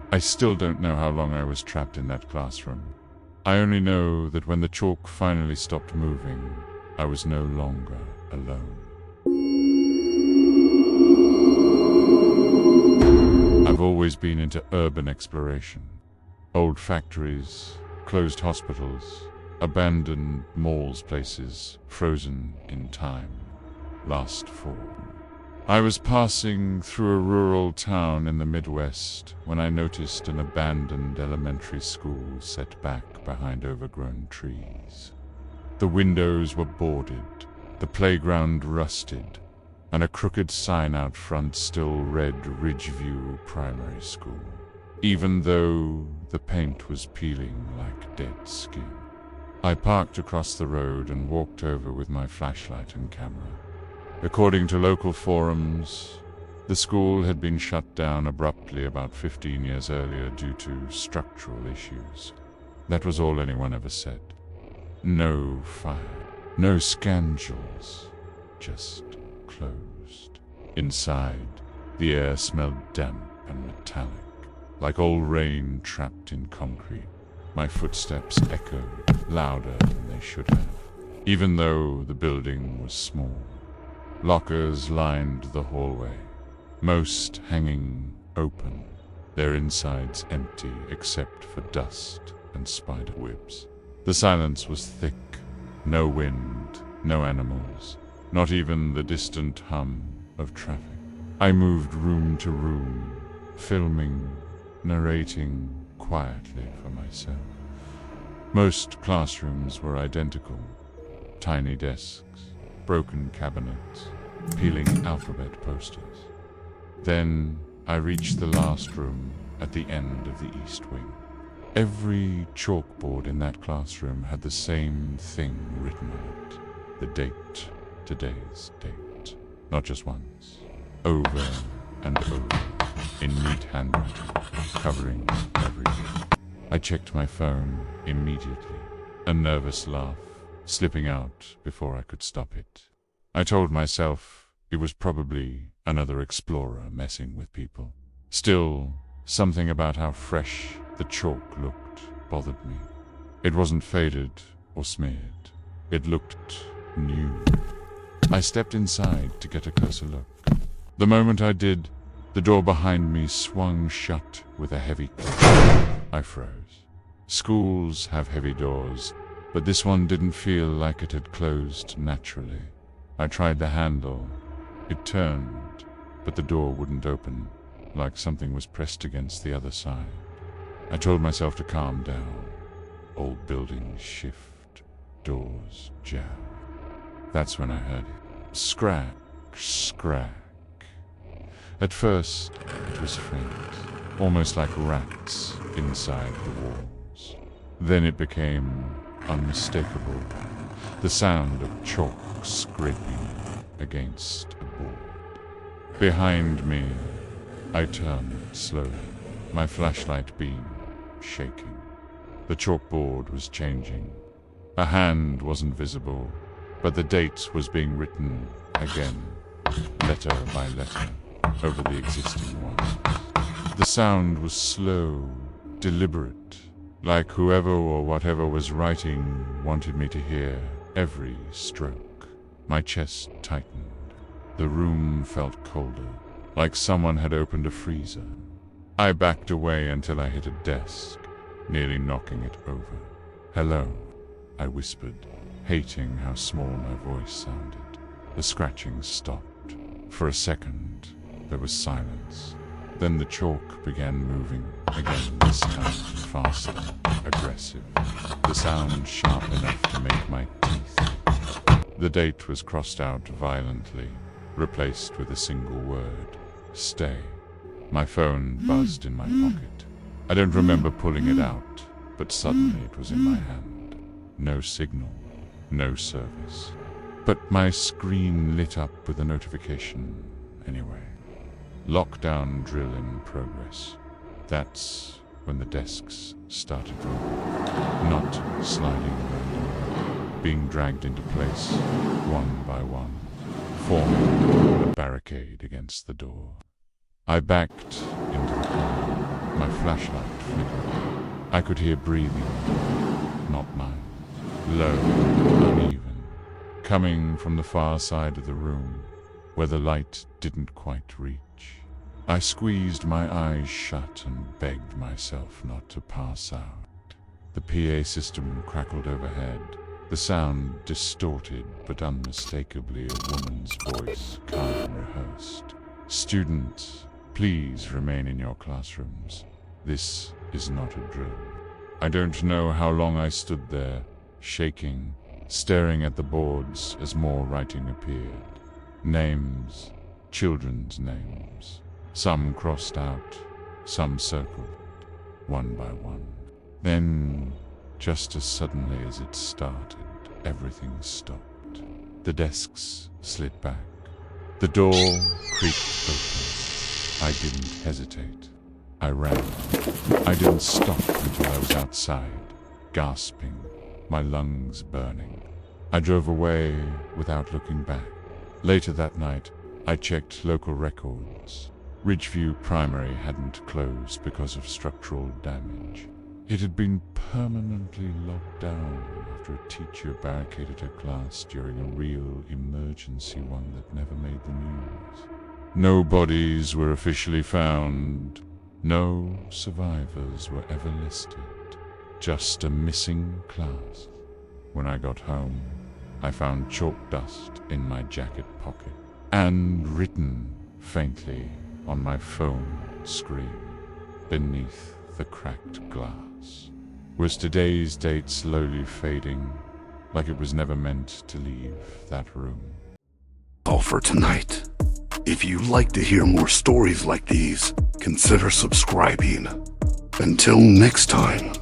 I still don't know how long I was trapped in that classroom. I only know that when the chalk finally stopped moving, I was no longer alone. I've always been into urban exploration. Old factories, closed hospitals, abandoned malls, places frozen in time, lost form. I was passing through a rural town in the Midwest when I noticed an abandoned elementary school set back behind overgrown trees. The windows were boarded, the playground rusted, and a crooked sign out front still read Ridgeview Primary School, even though the paint was peeling like dead skin. I parked across the road and walked over with my flashlight and camera. According to local forums, the school had been shut down abruptly about 15 years earlier due to structural issues. That was all anyone ever said. No fire, no scandals, just closed. Inside, the air smelled damp and metallic, like old rain trapped in concrete. My footsteps echoed louder than they should have, even though the building was small. Lockers lined the hallway, most hanging open, their insides empty except for dust and spider webs. The silence was thick, no wind, no animals, not even the distant hum of traffic. I moved room to room, filming, narrating quietly for myself. Most classrooms were identical, tiny desks, broken cabinets, peeling alphabet posters. Then I reached the last room at the end of the east wing. Every chalkboard in that classroom had the same thing written on it. The date, today's date. Not just once, over and over, in neat handwriting, covering everything. I checked my phone immediately, a nervous laugh slipping out before I could stop it. I told myself it was probably another explorer messing with people. Still, something about how fresh the chalk looked bothered me. It wasn't faded or smeared. It looked new. I stepped inside to get a closer look. The moment I did, the door behind me swung shut with a heavy click. I froze. Schools have heavy doors, but this one didn't feel like it had closed naturally. I tried the handle. It turned, but the door wouldn't open, like something was pressed against the other side. I told myself to calm down. Old buildings shift, doors jam. That's when I heard it. Scratch, scrack. At first, it was faint, almost like rats inside the walls. Then it became unmistakable, the sound of chalk scraping against a board. Behind me, I turned slowly, my flashlight beam shaking. The chalkboard was changing. A hand wasn't visible, but the date was being written again, letter by letter, over the existing ones. The sound was slow, deliberate, like whoever or whatever was writing wanted me to hear every stroke. My chest tightened. The room felt colder, like someone had opened a freezer. I backed away until I hit a desk, nearly knocking it over. "Hello," I whispered, hating how small my voice sounded. The scratching stopped. For a second, there was silence. Then the chalk began moving, again this time faster, aggressive. The sound sharp enough to make my teeth. The date was crossed out violently, replaced with a single word, "Stay." My phone buzzed in my pocket. I don't remember pulling it out, but suddenly it was in my hand. No signal, no service. But my screen lit up with a notification anyway. Lockdown drill in progress. That's when the desks started moving, not sliding around, being dragged into place, one by one, forming a barricade against the door. I backed into the corner, My flashlight flickered. I could hear breathing, not mine. Low, uneven, coming from the far side of the room, where the light didn't quite reach. I squeezed my eyes shut and begged myself not to pass out. The PA system crackled overhead, the sound distorted but unmistakably a woman's voice, calm rehearsed. "Students, please remain in your classrooms. This is not a drill." I don't know how long I stood there, shaking, staring at the boards as more writing appeared. Names, children's names. Some crossed out, some circled, one by one. Then, just as suddenly as it started, everything stopped. The desks slid back. The door creaked open. I didn't hesitate. I ran. I didn't stop until I was outside, gasping, my lungs burning. I drove away without looking back. Later that night, I checked local records. Ridgeview Primary hadn't closed because of structural damage. It had been permanently locked down after a teacher barricaded her class during a real emergency, one that never made the news. No bodies were officially found. No survivors were ever listed. Just a missing class. When I got home, I found chalk dust in my jacket pocket and written faintly on my phone screen beneath the cracked glass was today's date slowly fading, like it was never meant to leave that room. All for tonight. If you'd like to hear more stories like these, consider subscribing. Until next time.